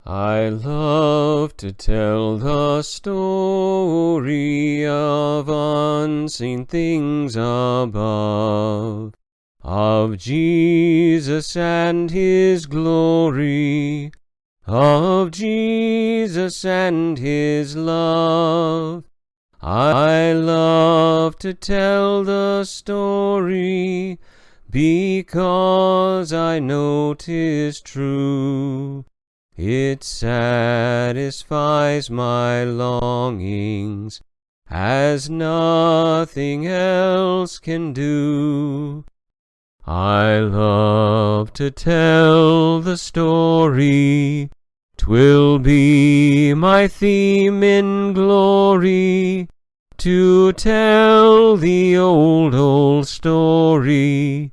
I love to tell the story of unseen things above, of Jesus and His glory, of Jesus and His love. I love to tell the story, because I know 'tis true. It satisfies my longings as nothing else can do. I love to tell the story, 'twill be my theme in glory, to tell the old story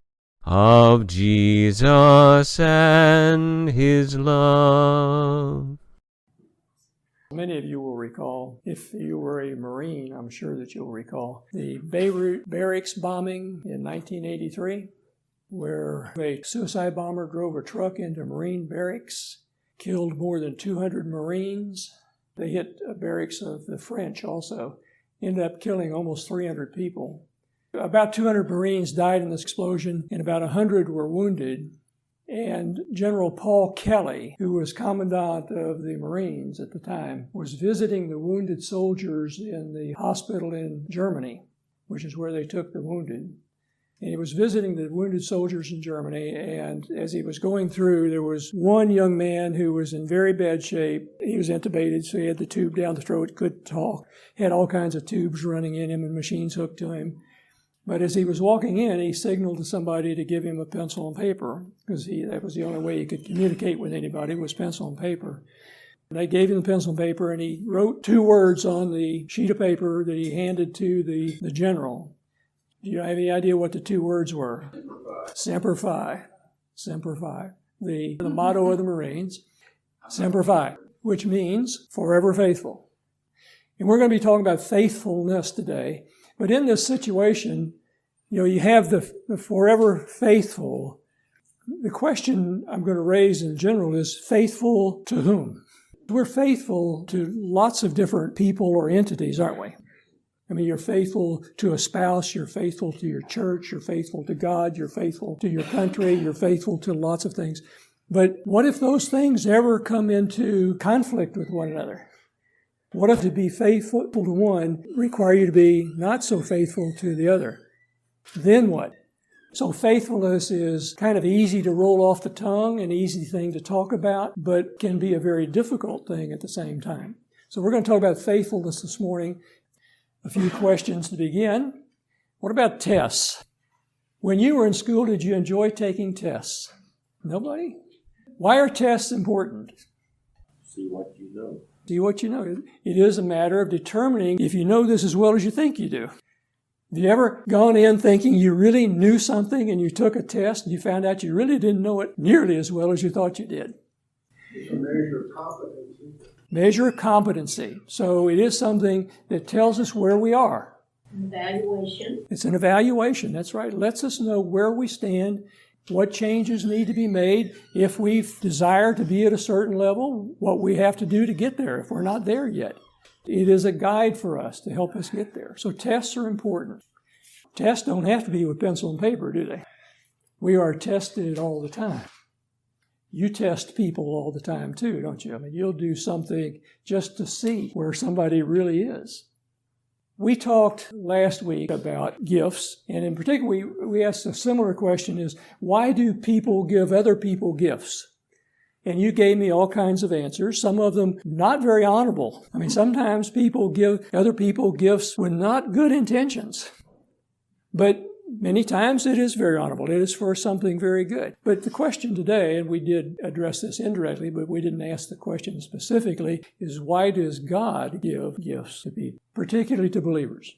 of Jesus and His love. Many of you will recall, if you were a Marine, I'm sure that you'll recall, the Beirut barracks bombing in 1983, where a suicide bomber drove a truck into Marine barracks, killed more than 200 Marines. They hit barracks of the French also, ended up killing almost 300 people. About 200 Marines died in this explosion, and about 100 were wounded. And General Paul Kelly, who was commandant of the Marines at the time, was visiting the wounded soldiers in the hospital in Germany, which is where they took the wounded. And he was visiting the wounded soldiers in Germany, and as he was going through, there was one young man who was in very bad shape. He was intubated, so he had the tube down the throat, couldn't talk, had all kinds of tubes running in him and machines hooked to him. But as he was walking in, he signaled to somebody to give him a pencil and paper, because that was the only way he could communicate with anybody, was pencil and paper. And they gave him the pencil and paper, and he wrote 2 words on the sheet of paper that he handed to the general. Do you have any idea what the 2 words were? Semper Fi. Semper Fi. The motto of the Marines, Semper Fi, which means forever faithful. And we're going to be talking about faithfulness today. But in this situation, you have the forever faithful. The question I'm going to raise in general is, faithful to whom? We're faithful to lots of different people or entities, aren't we? I mean, you're faithful to a spouse, you're faithful to your church, you're faithful to God, you're faithful to your country, you're faithful to lots of things. But what if those things ever come into conflict with one another? What if to be faithful to one require you to be not so faithful to the other? Then what? So faithfulness is kind of easy to roll off the tongue, an easy thing to talk about, but can be a very difficult thing at the same time. So we're going to talk about faithfulness this morning. A few questions to begin. What about tests? When you were in school, did you enjoy taking tests? Nobody? Why are tests important? See what you know. See what you know. It is a matter of determining if you know this as well as you think you do. Have you ever gone in thinking you really knew something and you took a test and you found out you really didn't know it nearly as well as you thought you did? It's a measure of competency. Measure of competency. So it is something that tells us where we are. An evaluation. It's an evaluation, that's right. It lets us know where we stand, what changes need to be made, if we desire to be at a certain level, what we have to do to get there if we're not there yet. It is a guide for us to help us get there. So tests are important. Tests don't have to be with pencil and paper, do they? We are tested all the time. You test people all the time too, don't you? I mean, you'll do something just to see where somebody really is. We talked last week about gifts, and in particular, we asked a similar question is, why do people give other people gifts? And you gave me all kinds of answers, some of them not very honorable. I mean, sometimes people give other people gifts with not good intentions. But many times it is very honorable. It is for something very good. But the question today, and we did address this indirectly, but we didn't ask the question specifically, is why does God give gifts to people, particularly to believers?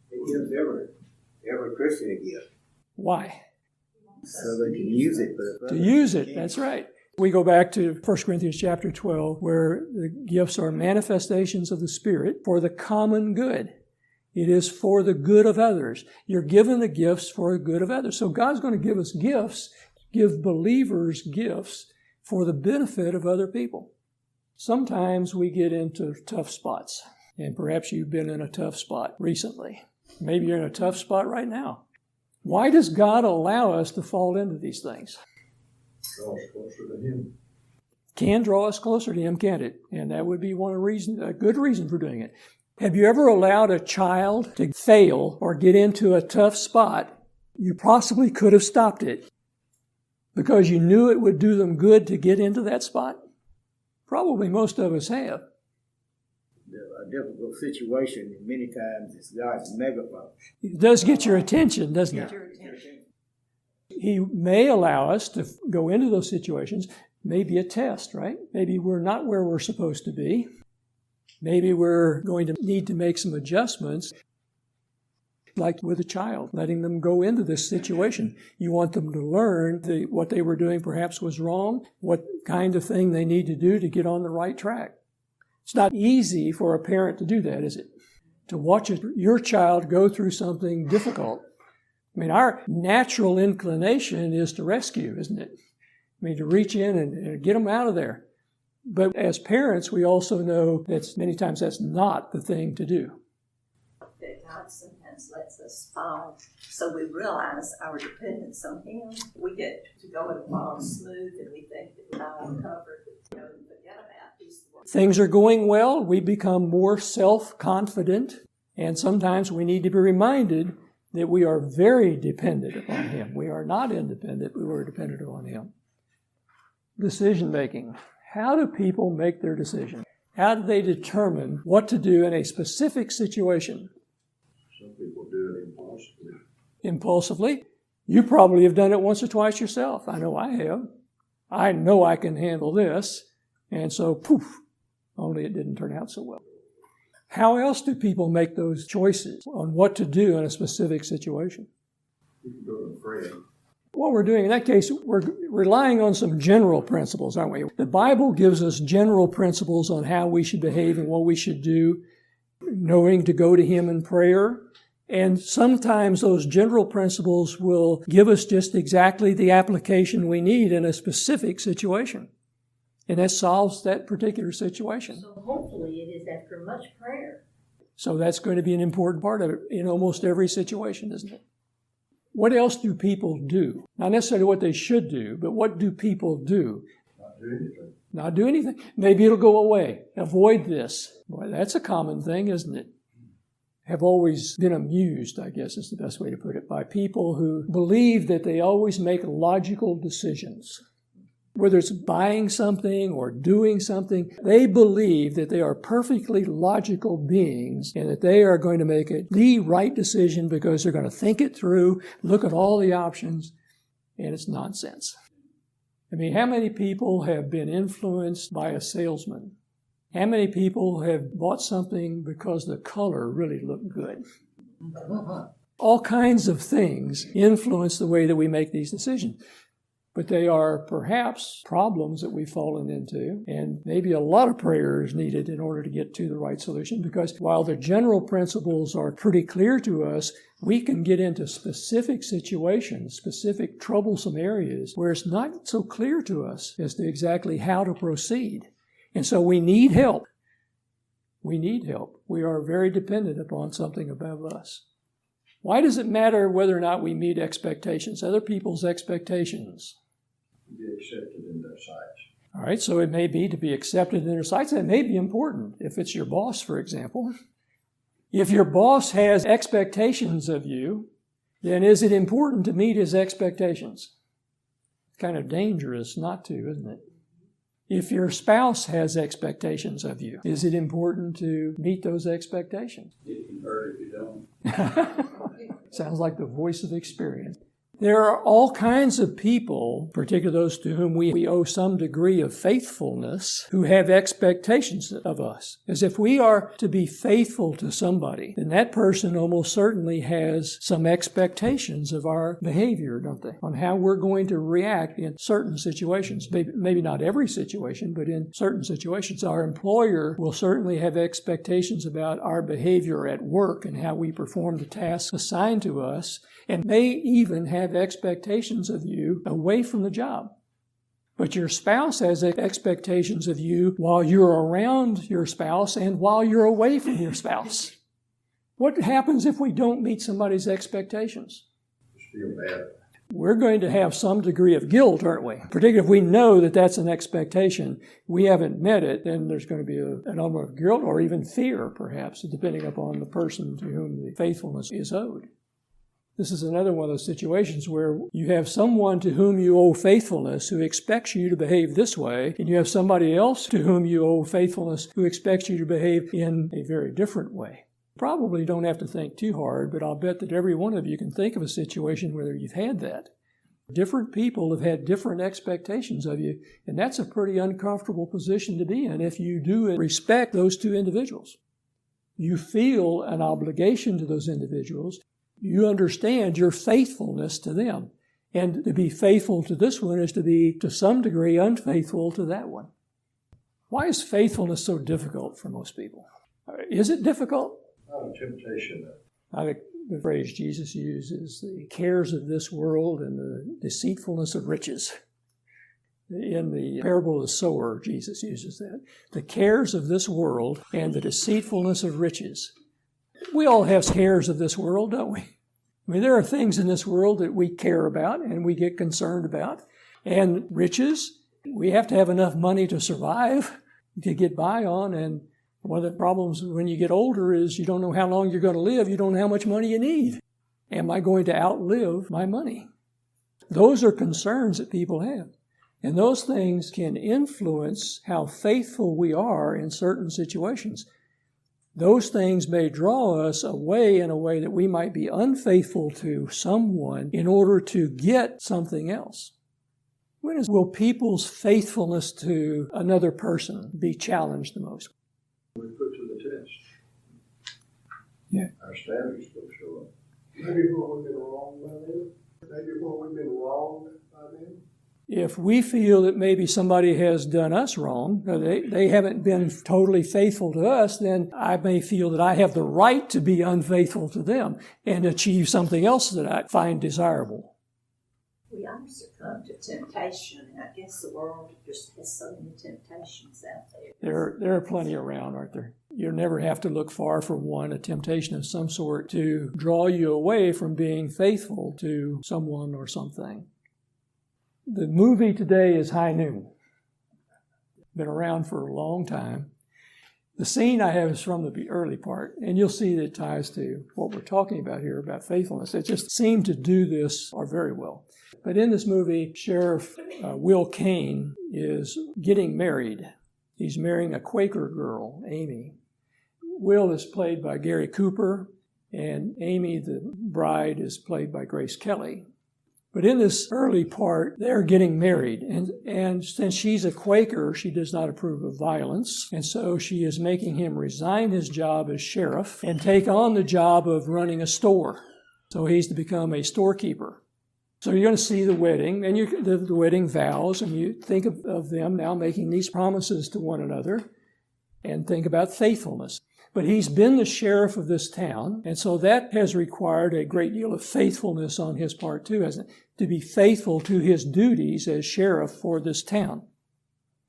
He gives every Christian a gift. Why? So they can use it. To use it, that's right. We go back to 1 Corinthians chapter 12, where the gifts are manifestations of the Spirit for the common good. It is for the good of others. You're given the gifts for the good of others. So God's going to give us gifts, give believers gifts for the benefit of other people. Sometimes we get into tough spots, and perhaps you've been in a tough spot recently. Maybe you're in a tough spot right now. Why does God allow us to fall into these things? Draw us closer to Him. Can draw us closer to Him, can't it? And that would be a good reason for doing it. Have you ever allowed a child to fail or get into a tough spot? You possibly could have stopped it because you knew it would do them good to get into that spot. Probably most of us have. A difficult situation, and many times it's God's megaphone. It does get your attention, doesn't it? He may allow us to go into those situations, maybe a test, right? Maybe we're not where we're supposed to be. Maybe we're going to need to make some adjustments, like with a child, letting them go into this situation. You want them to learn what they were doing perhaps was wrong, what kind of thing they need to do to get on the right track. It's not easy for a parent to do that, is it? To watch your child go through something difficult. I mean, our natural inclination is to rescue, isn't it? I mean, to reach in and get them out of there. But as parents, we also know that many times that's not the thing to do. That God sometimes lets us fall, so we realize our dependence on Him. We get to go and fall smooth, and we think that we're all covered. You know, and forget about these things. Things are going well, we become more self-confident, and sometimes we need to be reminded that we are very dependent upon Him. We are not independent, we were dependent upon Him. Decision making. How do people make their decision? How do they determine what to do in a specific situation? Some people do it impulsively. Impulsively? You probably have done it once or twice yourself. I know I have. I know I can handle this. And so, poof, only it didn't turn out so well. How else do people make those choices on what to do in a specific situation? You can go to prayer. What we're doing in that case, we're relying on some general principles, aren't we? The Bible gives us general principles on how we should behave and what we should do, knowing to go to Him in prayer. And sometimes those general principles will give us just exactly the application we need in a specific situation. And that solves that particular situation. So hopefully it is after much prayer. So that's going to be an important part of it in almost every situation, isn't it? What else do people do? Not necessarily what they should do, but what do people do? Not do anything. Not do anything. Maybe it'll go away. Avoid this. Boy, that's a common thing, isn't it? Have always been amused, I guess is the best way to put it, by people who believe that they always make logical decisions. Whether it's buying something or doing something, they believe that they are perfectly logical beings and that they are going to make the right decision because they're going to think it through, look at all the options, and it's nonsense. I mean, how many people have been influenced by a salesman? How many people have bought something because the color really looked good? All kinds of things influence the way that we make these decisions. But they are perhaps problems that we've fallen into, and maybe a lot of prayer is needed in order to get to the right solution, because while the general principles are pretty clear to us, we can get into specific situations, specific troublesome areas, where it's not so clear to us as to exactly how to proceed. And so we need help. We need help. We are very dependent upon something above us. Why does it matter whether or not we meet expectations, other people's expectations? Be accepted in their sights. All right, so it may be to be accepted in their sights. That may be important if it's your boss, for example. If your boss has expectations of you, then is it important to meet his expectations? It's kind of dangerous not to, isn't it? If your spouse has expectations of you, is it important to meet those expectations? It can hurt if you don't. Sounds like the voice of experience. There are all kinds of people, particularly those to whom we owe some degree of faithfulness, who have expectations of us. As if we are to be faithful to somebody, then that person almost certainly has some expectations of our behavior, don't they? On how we're going to react in certain situations. Maybe not every situation, but in certain situations. Our employer will certainly have expectations about our behavior at work and how we perform the tasks assigned to us, and may even have expectations of you away from the job. But your spouse has expectations of you while you're around your spouse and while you're away from your spouse. What happens if we don't meet somebody's expectations? Just feel bad. We're going to have some degree of guilt, aren't we? Particularly if we know that that's an expectation. We haven't met it, then there's going to be an element of guilt or even fear, perhaps, depending upon the person to whom the faithfulness is owed. This is another one of those situations where you have someone to whom you owe faithfulness who expects you to behave this way, and you have somebody else to whom you owe faithfulness who expects you to behave in a very different way. Probably don't have to think too hard, but I'll bet that every one of you can think of a situation where you've had that. Different people have had different expectations of you, and that's a pretty uncomfortable position to be in if you do respect those two individuals. You feel an obligation to those individuals. You understand your faithfulness to them. And to be faithful to this one is to be, to some degree, unfaithful to that one. Why is faithfulness so difficult for most people? Is it difficult? Not a temptation. I think the phrase Jesus used is the cares of this world and the deceitfulness of riches. In the parable of the sower, Jesus uses that. The cares of this world and the deceitfulness of riches. We all have cares of this world, don't we? I mean, there are things in this world that we care about and we get concerned about. And riches, we have to have enough money to survive, to get by on. And one of the problems when you get older is you don't know how long you're going to live. You don't know how much money you need. Am I going to outlive my money? Those are concerns that people have. And those things can influence how faithful we are in certain situations. Those things may draw us away in a way that we might be unfaithful to someone in order to get something else. When will people's faithfulness to another person be challenged the most? We put to the test. Yeah. Our standards will show up. Maybe when we've been wrong by them. Maybe when we've been wronged by them. If we feel that maybe somebody has done us wrong, or they haven't been totally faithful to us, then I may feel that I have the right to be unfaithful to them and achieve something else that I find desirable. We all succumb to temptation, and I guess the world just has so many temptations out there. There are plenty around, aren't there? You'll never have to look far for one, a temptation of some sort to draw you away from being faithful to someone or something. The movie today is High Noon. Been around for a long time. The scene I have is from the early part, and you'll see that it ties to what we're talking about here about faithfulness. It just seemed to do this very well. But in this movie, Sheriff Will Kane is getting married. He's marrying a Quaker girl, Amy. Will is played by Gary Cooper, and Amy, the bride, is played by Grace Kelly. But in this early part, they're getting married. And since she's a Quaker, she does not approve of violence. And so she is making him resign his job as sheriff and take on the job of running a store. So he's to become a storekeeper. So you're going to see the wedding and the wedding vows, and you think of them now making these promises to one another and think about faithfulness. But he's been the sheriff of this town, and so that has required a great deal of faithfulness on his part too, hasn't it? To be faithful to his duties as sheriff for this town.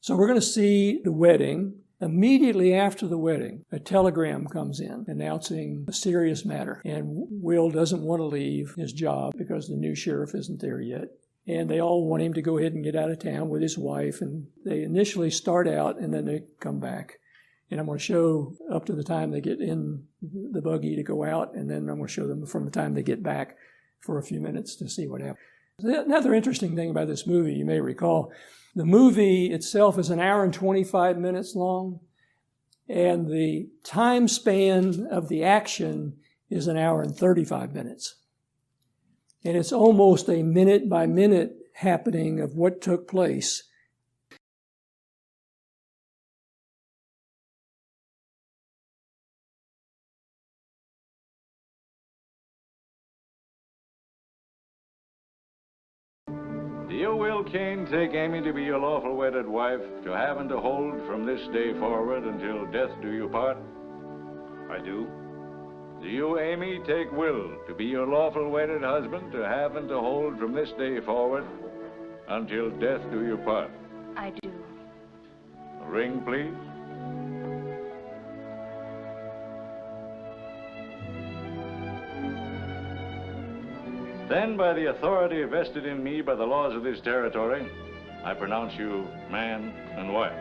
So we're going to see the wedding. Immediately after the wedding, a telegram comes in announcing a serious matter, and Will doesn't want to leave his job because the new sheriff isn't there yet. And they all want him to go ahead and get out of town with his wife, and they initially start out and then they come back. And I'm going to show up to the time they get in the buggy to go out, and then I'm going to show them from the time they get back for a few minutes to see what happens. Another interesting thing about this movie, you may recall, the movie itself is 1 hour and 25 minutes long, and the time span of the action is 1 hour and 35 minutes. And it's almost a minute-by-minute happening of what took place. Do you, Will Kane, take Amy to be your lawful wedded wife, to have and to hold from this day forward until death do you part? I do. Do you, Amy, take Will to be your lawful wedded husband, to have and to hold from this day forward until death do you part. I do. A ring, please. Then, by the authority vested in me by the laws of this territory, I pronounce you man and wife.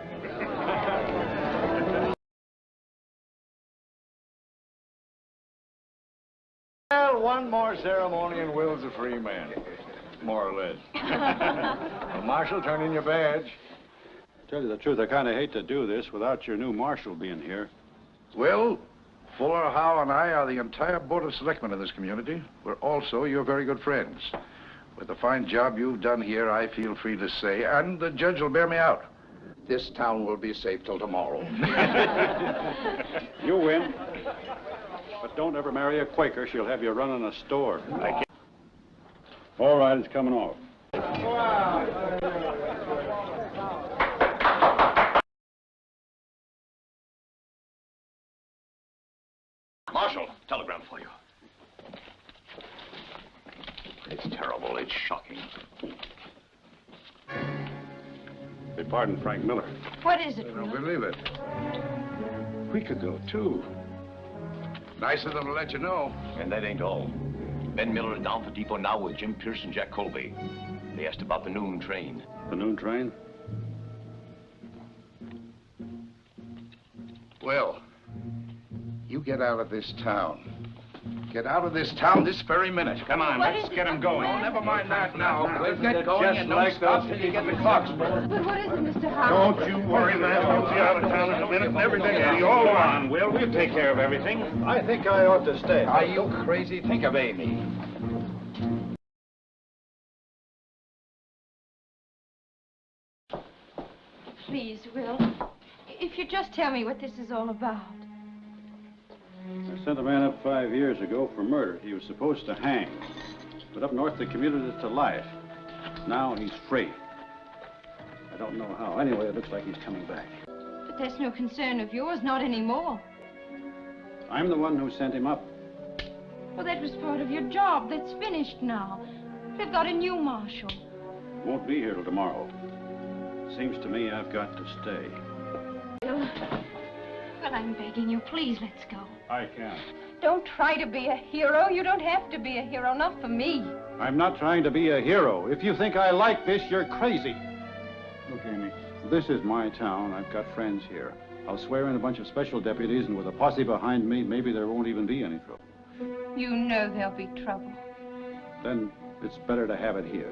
Well, one more ceremony and Will's a free man, more or less. Well, Marshal, turn in your badge. Tell you the truth, I kind of hate to do this without your new marshal being here. Will, Fuller, Howe, and I are the entire Board of Selectmen in this community. We're also your very good friends. With the fine job you've done here, I feel free to say, and the judge will bear me out, this town will be safe till tomorrow. You win. But don't ever marry a Quaker. She'll have you running a store. I can't. All right, it's coming off. Marshal, telegram for you. It's terrible. It's shocking. They pardoned Frank Miller. What is it, I don't Will? believe it. A week ago, too. Nice of them to let you know. And that ain't all. Ben Miller is down for depot now with Jim Pierce and Jack Colby. They asked about the noon train. The noon train? Will, you get out of this town. Get out of this town this very minute. Come on, let's get him going. Oh, never mind that now. We'll get going and don't stop till you get the clocks burning. But what is it, Mr. Howard? Don't you worry, man. We'll be out of town in a minute and everything will be all on. We'll take care of everything. I think I ought to stay. Are you crazy? Think of Amy. Please, Will. If you just tell me what this is all about. I sent a man up 5 years ago for murder. He was supposed to hang. But up north they commuted it to life. Now he's free. I don't know how. Anyway, it looks like he's coming back. But that's no concern of yours, not anymore. I'm the one who sent him up. Well, that was part of your job. That's finished now. They've got a new marshal. Won't be here till tomorrow. Seems to me I've got to stay. Will, well, I'm begging you, please, let's go. I can't. Don't try to be a hero. You don't have to be a hero, not for me. I'm not trying to be a hero. If you think I like this, you're crazy. Look, Amy, this is my town. I've got friends here. I'll swear in a bunch of special deputies, and with a posse behind me, maybe there won't even be any trouble. You know there'll be trouble. Then it's better to have it here.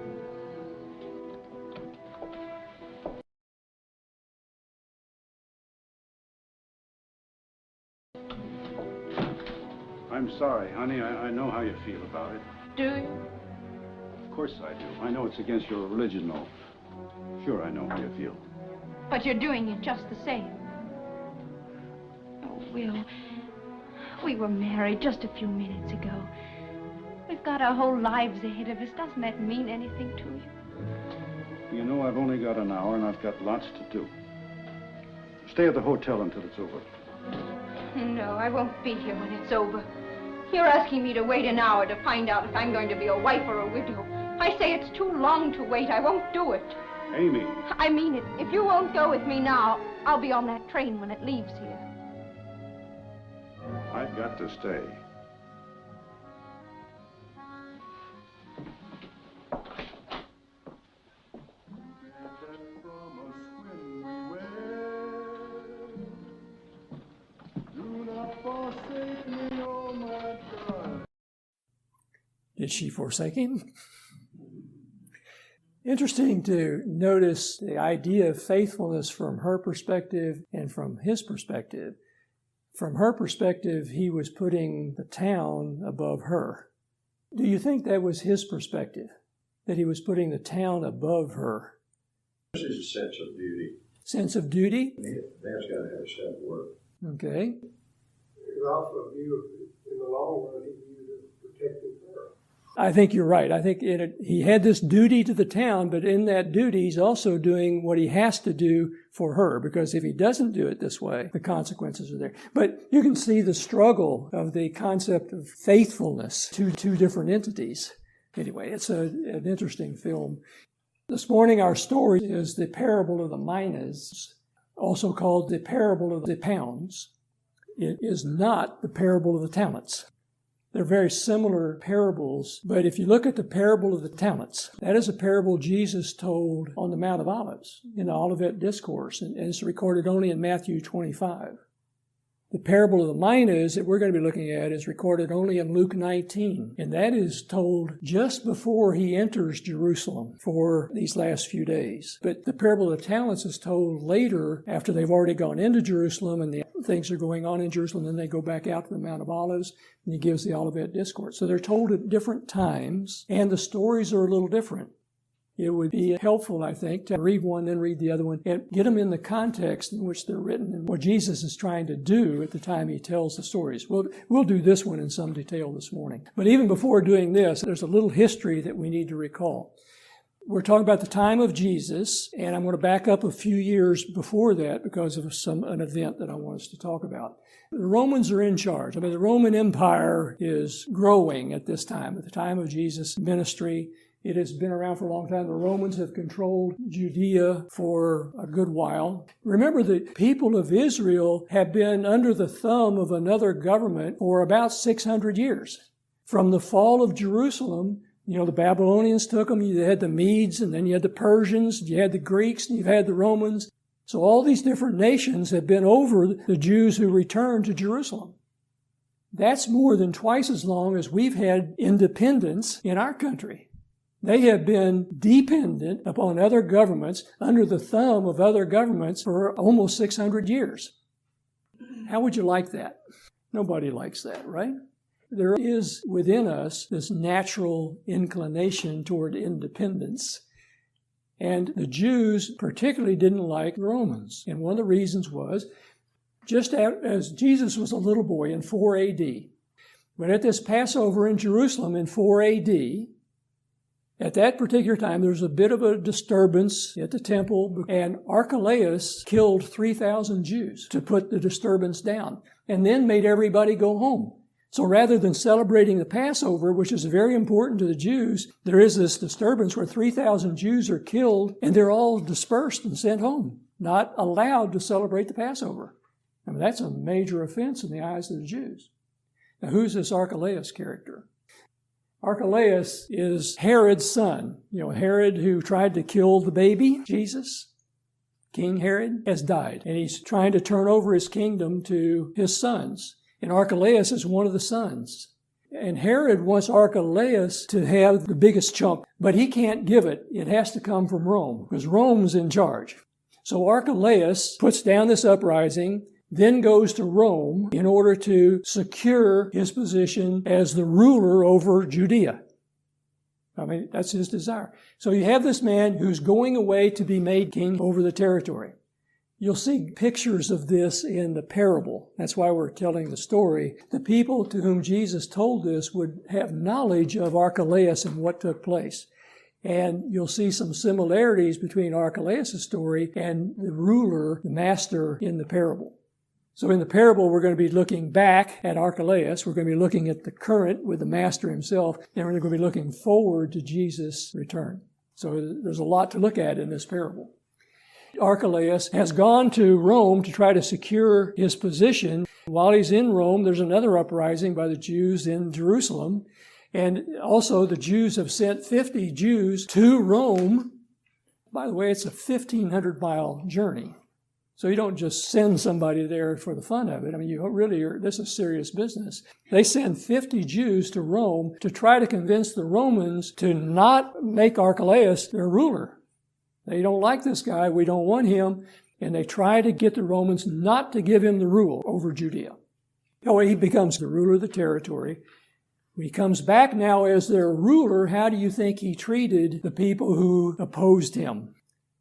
I'm sorry, honey. I know how you feel about it. Do you? Of course I do. I know it's against your religion, though. Sure, I know how you feel. But you're doing it just the same. Oh, Will, we were married just a few minutes ago. We've got our whole lives ahead of us. Doesn't that mean anything to you? You know, I've only got an hour, and I've got lots to do. Stay at the hotel until it's over. No, I won't be here when it's over. You're asking me to wait an hour to find out if I'm going to be a wife or a widow. I say it's too long to wait. I won't do it. Amy. I mean it. If you won't go with me now, I'll be on that train when it leaves here. I've got to stay. Did she forsake him? Interesting to notice the idea of faithfulness from her perspective and from his perspective. From her perspective, he was putting the town above her. Do you think that was his perspective, that he was putting the town above her? This is a sense of duty. Sense of duty? Man's got to have self-worth. Okay. It also viewed, in the long run, he viewed it as protecting her. I think you're right. I think he had this duty to the town, but in that duty, he's also doing what he has to do for her, because if he doesn't do it this way, the consequences are there. But you can see the struggle of the concept of faithfulness to two different entities. Anyway, it's an interesting film. This morning our story is the parable of the minas, also called the parable of the pounds. It is not the parable of the talents. They're very similar parables, but if you look at the parable of the talents, that is a parable Jesus told on the Mount of Olives in the Olivet Discourse, and it's recorded only in Matthew 25. The parable of the minas that we're going to be looking at is recorded only in Luke 19, and that is told just before he enters Jerusalem for these last few days. But the parable of the talents is told later after they've already gone into Jerusalem and the things are going on in Jerusalem, then they go back out to the Mount of Olives, and he gives the Olivet Discourse. So they're told at different times, and the stories are a little different. It would be helpful, I think, to read one, then read the other one, and get them in the context in which they're written and what Jesus is trying to do at the time he tells the stories. We'll do this one in some detail this morning. But even before doing this, there's a little history that we need to recall. We're talking about the time of Jesus, and I'm going to back up a few years before that because of an event that I want us to talk about. The Romans are in charge. The Roman Empire is growing at this time, at the time of Jesus' ministry. It has been around for a long time. The Romans have controlled Judea for a good while. Remember, the people of Israel have been under the thumb of another government for about 600 years. From the fall of Jerusalem, the Babylonians took them. You had the Medes, and then you had the Persians, you had the Greeks, and you've had the Romans. So all these different nations have been over the Jews who returned to Jerusalem. That's more than twice as long as we've had independence in our country. They have been dependent upon other governments, under the thumb of other governments for almost 600 years. How would you like that? Nobody likes that, right? There is within us this natural inclination toward independence. And the Jews particularly didn't like the Romans. And one of the reasons was, just as Jesus was a little boy in 4 A.D., but at this Passover in Jerusalem in 4 A.D., at that particular time, there was a bit of a disturbance at the temple, and Archelaus killed 3,000 Jews to put the disturbance down, and then made everybody go home. So rather than celebrating the Passover, which is very important to the Jews, there is this disturbance where 3,000 Jews are killed, and they're all dispersed and sent home, not allowed to celebrate the Passover. That's a major offense in the eyes of the Jews. Now, who's this Archelaus character? Archelaus is Herod's son. Herod, who tried to kill the baby, Jesus, King Herod, has died. And he's trying to turn over his kingdom to his sons. And Archelaus is one of the sons. And Herod wants Archelaus to have the biggest chunk, but he can't give it. It has to come from Rome, because Rome's in charge. So Archelaus puts down this uprising, then goes to Rome in order to secure his position as the ruler over Judea. That's his desire. So you have this man who's going away to be made king over the territory. You'll see pictures of this in the parable. That's why we're telling the story. The people to whom Jesus told this would have knowledge of Archelaus and what took place. And you'll see some similarities between Archelaus' story and the ruler, the master in the parable. So in the parable, we're going to be looking back at Archelaus. We're going to be looking at the current with the master himself, and we're going to be looking forward to Jesus' return. So there's a lot to look at in this parable. Archelaus has gone to Rome to try to secure his position. While he's in Rome, there's another uprising by the Jews in Jerusalem. And also the Jews have sent 50 Jews to Rome. By the way, it's a 1,500-mile journey. So you don't just send somebody there for the fun of it. You really are, this is serious business. They send 50 Jews to Rome to try to convince the Romans to not make Archelaus their ruler. They don't like this guy. We don't want him. And they try to get the Romans not to give him the rule over Judea. He becomes the ruler of the territory. When he comes back now as their ruler, how do you think he treated the people who opposed him?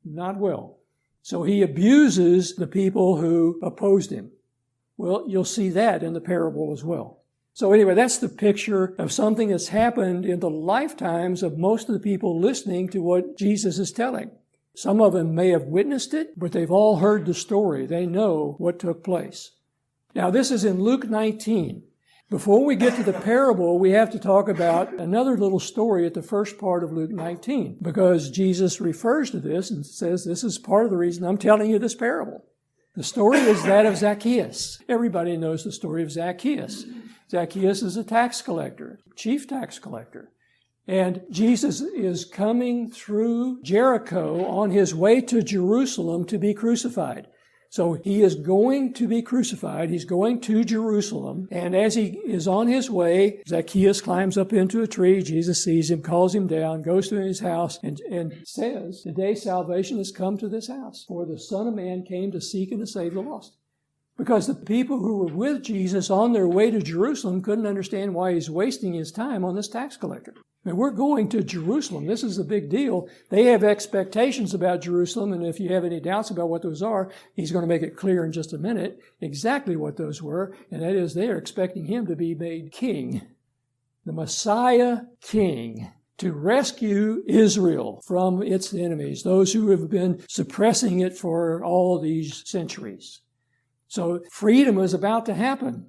Not well. So he abuses the people who opposed him. Well, you'll see that in the parable as well. So anyway, that's the picture of something that's happened in the lifetimes of most of the people listening to what Jesus is telling. Some of them may have witnessed it, but they've all heard the story. They know what took place. Now, this is in Luke 19. Before we get to the parable, we have to talk about another little story at the first part of Luke 19, because Jesus refers to this and says, this is part of the reason I'm telling you this parable. The story is that of Zacchaeus. Everybody knows the story of Zacchaeus. Zacchaeus is a tax collector, chief tax collector. And Jesus is coming through Jericho on his way to Jerusalem to be crucified. So he is going to be crucified. He's going to Jerusalem. And as he is on his way, Zacchaeus climbs up into a tree. Jesus sees him, calls him down, goes to his house, and says, today salvation has come to this house, for the Son of Man came to seek and to save the lost. Because the people who were with Jesus on their way to Jerusalem couldn't understand why he's wasting his time on this tax collector. I mean, we're going to Jerusalem. This is a big deal. They have expectations about Jerusalem, and if you have any doubts about what those are, he's going to make it clear in just a minute exactly what those were, and that is they are expecting him to be made king, the Messiah king, to rescue Israel from its enemies, those who have been suppressing it for all these centuries. So freedom is about to happen.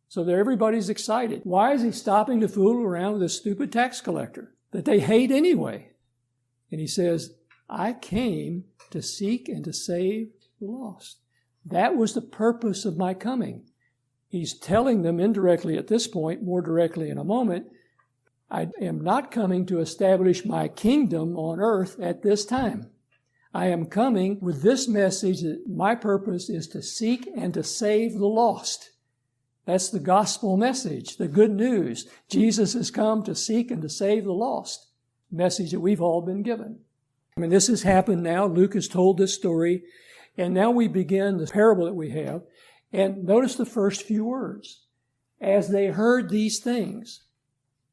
So everybody's excited. Why is he stopping to fool around with a stupid tax collector that they hate anyway? And he says, I came to seek and to save the lost. That was the purpose of my coming. He's telling them indirectly at this point, more directly in a moment, I am not coming to establish my kingdom on earth at this time. I am coming with this message that my purpose is to seek and to save the lost. That's the gospel message, the good news. Jesus has come to seek and to save the lost. Message that we've all been given. I mean, this has happened now. Luke has told this story. And now we begin the parable that we have. And notice the first few words. As they heard these things.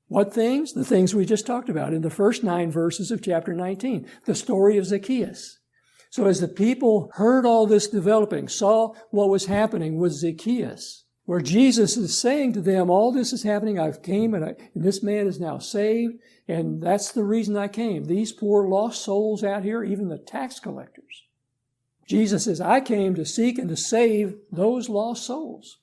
What things? The things we just talked about in the first 9 verses of chapter 19. The story of Zacchaeus. So as the people heard all this developing, saw what was happening with Zacchaeus, where Jesus is saying to them, all this is happening, I've came and this man is now saved, and that's the reason I came. These poor lost souls out here, even the tax collectors. Jesus says, I came to seek and to save those lost souls.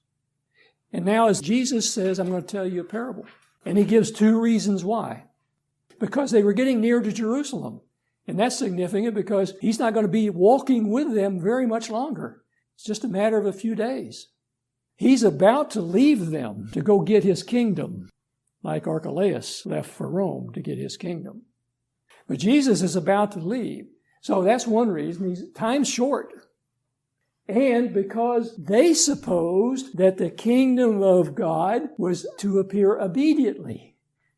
And now as Jesus says, I'm going to tell you a parable. And he gives 2 reasons why. Because they were getting near to Jerusalem. And that's significant because he's not going to be walking with them very much longer. It's just a matter of a few days. He's about to leave them to go get his kingdom, like Archelaus left for Rome to get his kingdom. But Jesus is about to leave. So that's one reason. Time's short. And because they supposed that the kingdom of God was to appear immediately.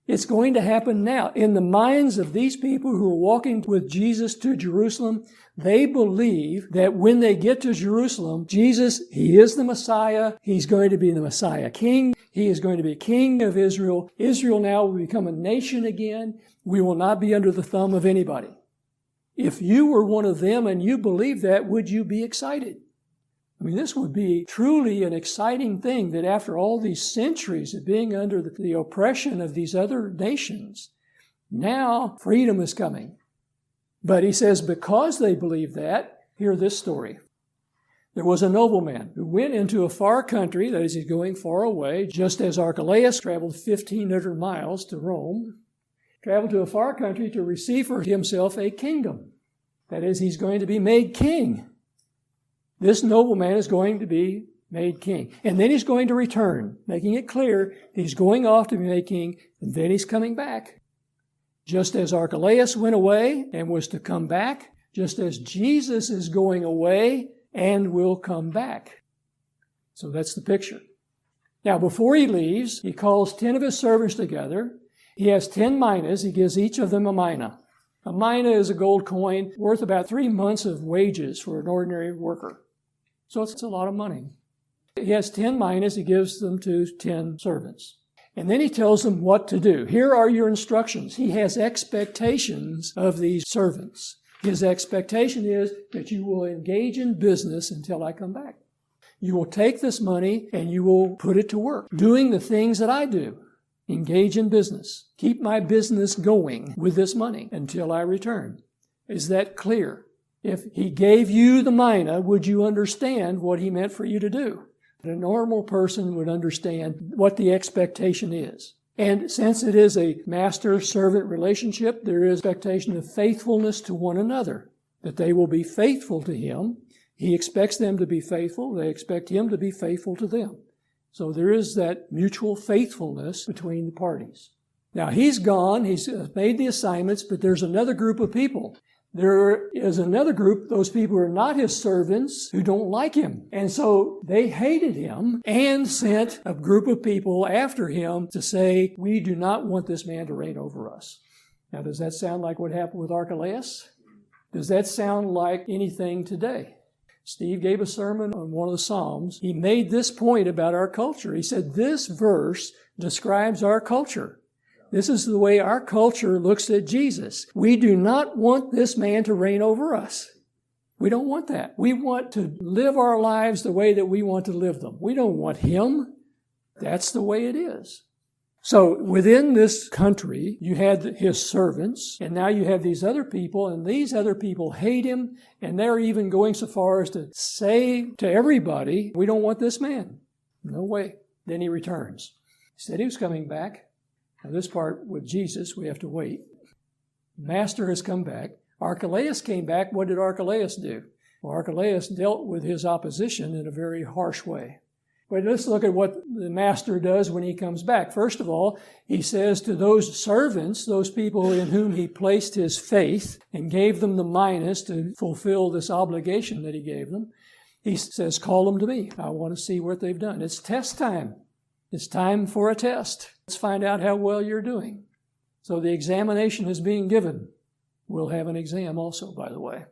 It's going to happen now. In the minds of these people who are walking with Jesus to Jerusalem, they believe that when they get to Jerusalem, Jesus, he is the Messiah. He's going to be the Messiah King. He is going to be King of Israel. Israel now will become a nation again. We will not be under the thumb of anybody. If you were one of them and you believe that, would you be excited? I mean, this would be truly an exciting thing that after all these centuries of being under the oppression of these other nations, now freedom is coming. But he says, because they believe that, hear this story. There was a nobleman who went into a far country, that is, he's going far away, just as Archelaus traveled 1,500 miles to Rome, traveled to a far country to receive for himself a kingdom. That is, he's going to be made king. This nobleman is going to be made king. And then he's going to return, making it clear he's going off to be made king, and then he's coming back. Just as Archelaus went away and was to come back, just as Jesus is going away and will come back. So that's the picture. Now, before he leaves, he calls 10 of his servants together. He has 10 minas. He gives each of them a mina. A mina is a gold coin worth about 3 months of wages for an ordinary worker. So it's a lot of money. He has 10 minas. He gives them to 10 servants. And then he tells them what to do. Here are your instructions. He has expectations of these servants. His expectation is that you will engage in business until I come back. You will take this money and you will put it to work, doing the things that I do. Engage in business. Keep my business going with this money until I return. Is that clear? If he gave you the mina, would you understand what he meant for you to do? A normal person would understand what the expectation is. And since it is a master-servant relationship, there is expectation of faithfulness to one another, that they will be faithful to him. He expects them to be faithful. They expect him to be faithful to them. So there is that mutual faithfulness between the parties. Now, he's gone. He's made the assignments, but there's another group of people. There is another group, those people who are not his servants, who don't like him. And so they hated him and sent a group of people after him to say, we do not want this man to reign over us. Now, does that sound like what happened with Archelaus? Does that sound like anything today? Steve gave a sermon on one of the Psalms. He made this point about our culture. He said, this verse describes our culture. This is the way our culture looks at Jesus. We do not want this man to reign over us. We don't want that. We want to live our lives the way that we want to live them. We don't want him. That's the way it is. So within this country, you had his servants, and now you have these other people, and these other people hate him, and they're even going so far as to say to everybody, we don't want this man. No way. Then he returns. He said he was coming back. Now, this part with Jesus, we have to wait. Master has come back. Archelaus came back. What did Archelaus do? Well, Archelaus dealt with his opposition in a very harsh way. But let's look at what the master does when he comes back. First of all, he says to those servants, those people in whom he placed his faith and gave them the minas to fulfill this obligation that he gave them, he says, call them to me. I want to see what they've done. It's test time. It's time for a test. Let's find out how well you're doing. So the examination is being given. We'll have an exam also, by the way.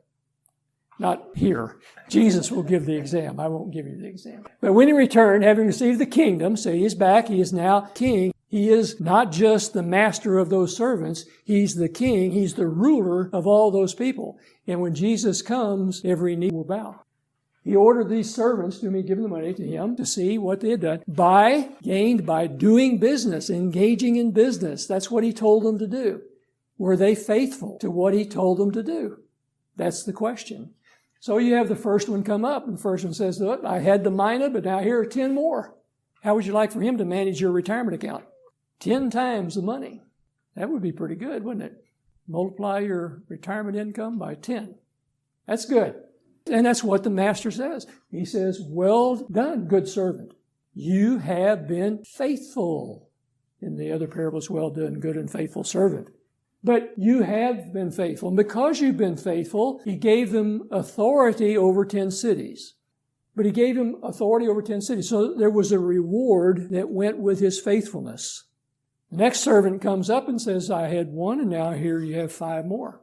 Not here. Jesus will give the exam. I won't give you the exam. But when he returned, having received the kingdom, so he is back, he is now king. He is not just the master of those servants. He's the king. He's the ruler of all those people. And when Jesus comes, every knee will bow. He ordered these servants to be given the money to him to see what they had done. Gained by doing business, engaging in business. That's what he told them to do. Were they faithful to what he told them to do? That's the question. So you have the first one come up, and the first one says, look, I had the mina, but now here are 10 more. How would you like for him to manage your retirement account? 10 times the money. That would be pretty good, wouldn't it? Multiply your retirement income by 10. That's good. And that's what the master says. He says, well done, good servant. You have been faithful. In the other parables, well done, good and faithful servant. But you have been faithful. And because you've been faithful, he gave them authority over 10 cities. But he gave him authority over 10 cities. So there was a reward that went with his faithfulness. The next servant comes up and says, I had one, and now here you have 5 more.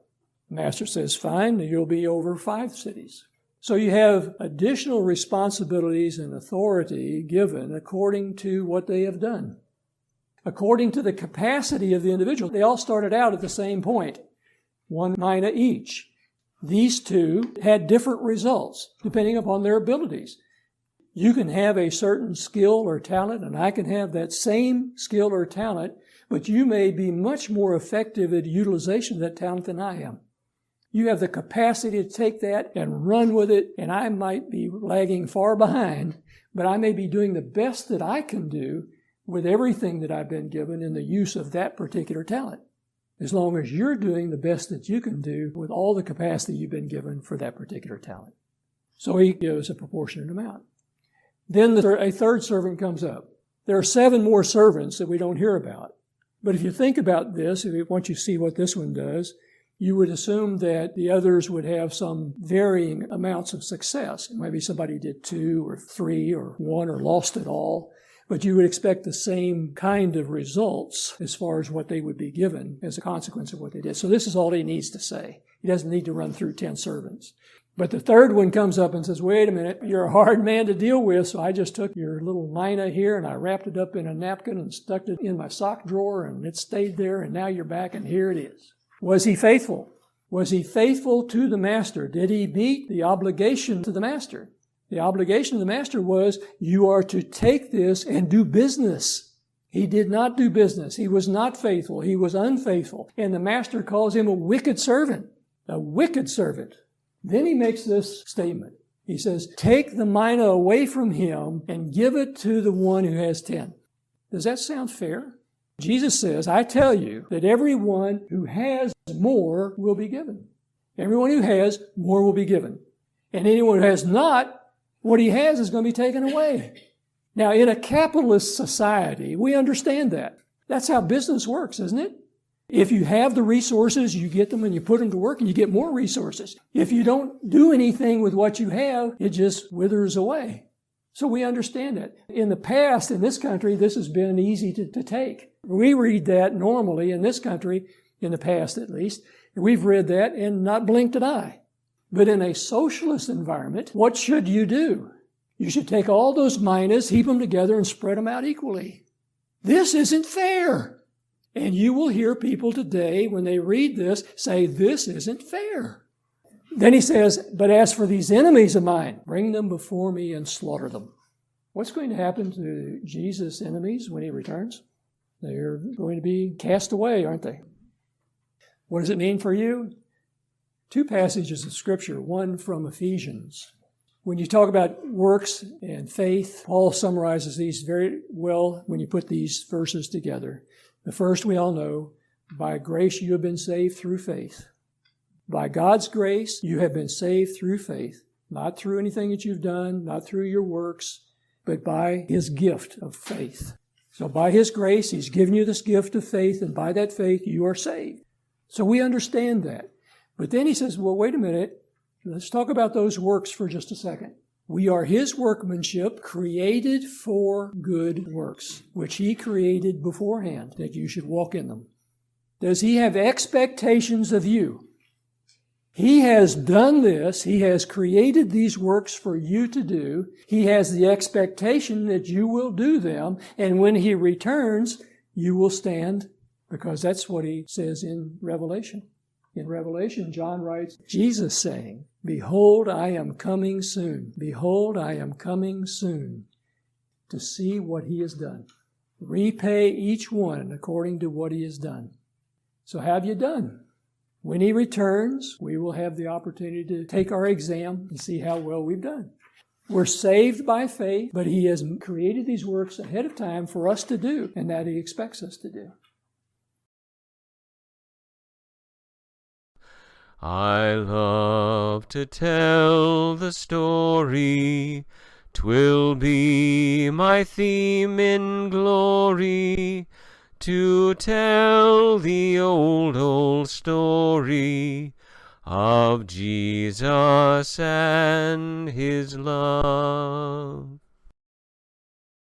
The master says, fine, you'll be over 5 cities. So you have additional responsibilities and authority given according to what they have done. According to the capacity of the individual. They all started out at the same point, 1 mina each. These two had different results depending upon their abilities. You can have a certain skill or talent, and I can have that same skill or talent, but you may be much more effective at utilization of that talent than I am. You have the capacity to take that and run with it, and I might be lagging far behind, but I may be doing the best that I can do with everything that I've been given in the use of that particular talent, as long as you're doing the best that you can do with all the capacity you've been given for that particular talent. So he gives a proportionate amount. Then a third servant comes up. There are 7 more servants that we don't hear about. But if you think about this, once you see what this one does, you would assume that the others would have some varying amounts of success. Maybe somebody did 2 or 3 or 1 or lost it all. But you would expect the same kind of results as far as what they would be given as a consequence of what they did. So this is all he needs to say. He doesn't need to run through 10 servants. But the third one comes up and says, wait a minute, you're a hard man to deal with, so I just took your little mina here and I wrapped it up in a napkin and stuck it in my sock drawer and it stayed there and now you're back and here it is. Was he faithful? Was he faithful to the master? Did he meet the obligation to the master? The obligation of the master was, you are to take this and do business. He did not do business. He was not faithful. He was unfaithful. And the master calls him a wicked servant. A wicked servant. Then he makes this statement. He says, take the mina away from him and give it to the one who has 10. Does that sound fair? Jesus says, I tell you that everyone who has more will be given. Everyone who has, more will be given. And anyone who has not, what he has is going to be taken away. Now, in a capitalist society, we understand that. That's how business works, isn't it? If you have the resources, you get them and you put them to work and you get more resources. If you don't do anything with what you have, it just withers away. So we understand that. In the past, in this country, this has been easy to take. We read that normally in this country, in the past at least. We've read that and not blinked an eye. But in a socialist environment, what should you do? You should take all those minas, heap them together, and spread them out equally. This isn't fair. And you will hear people today, when they read this, say, this isn't fair. Then he says, but as for these enemies of mine, bring them before me and slaughter them. What's going to happen to Jesus' enemies when he returns? They're going to be cast away, aren't they? What does it mean for you? 2 passages of Scripture, one from Ephesians. When you talk about works and faith, Paul summarizes these very well when you put these verses together. The first we all know, by grace you have been saved through faith. By God's grace, you have been saved through faith, not through anything that you've done, not through your works, but by His gift of faith. So by His grace, He's given you this gift of faith, and by that faith, you are saved. So we understand that. But then he says, well, wait a minute. Let's talk about those works for just a second. We are His workmanship, created for good works, which He created beforehand, that you should walk in them. Does He have expectations of you? He has done this. He has created these works for you to do. He has the expectation that you will do them. And when He returns, you will stand, because that's what He says in Revelation. In Revelation, John writes, Jesus saying, behold, I am coming soon. Behold, I am coming soon to see what He has done. Repay each one according to what he has done. So have you done? When He returns, we will have the opportunity to take our exam and see how well we've done. We're saved by faith, but He has created these works ahead of time for us to do, and that He expects us to do. I love to tell the story. 'Twill be my theme in glory, to tell the old story of Jesus and His love.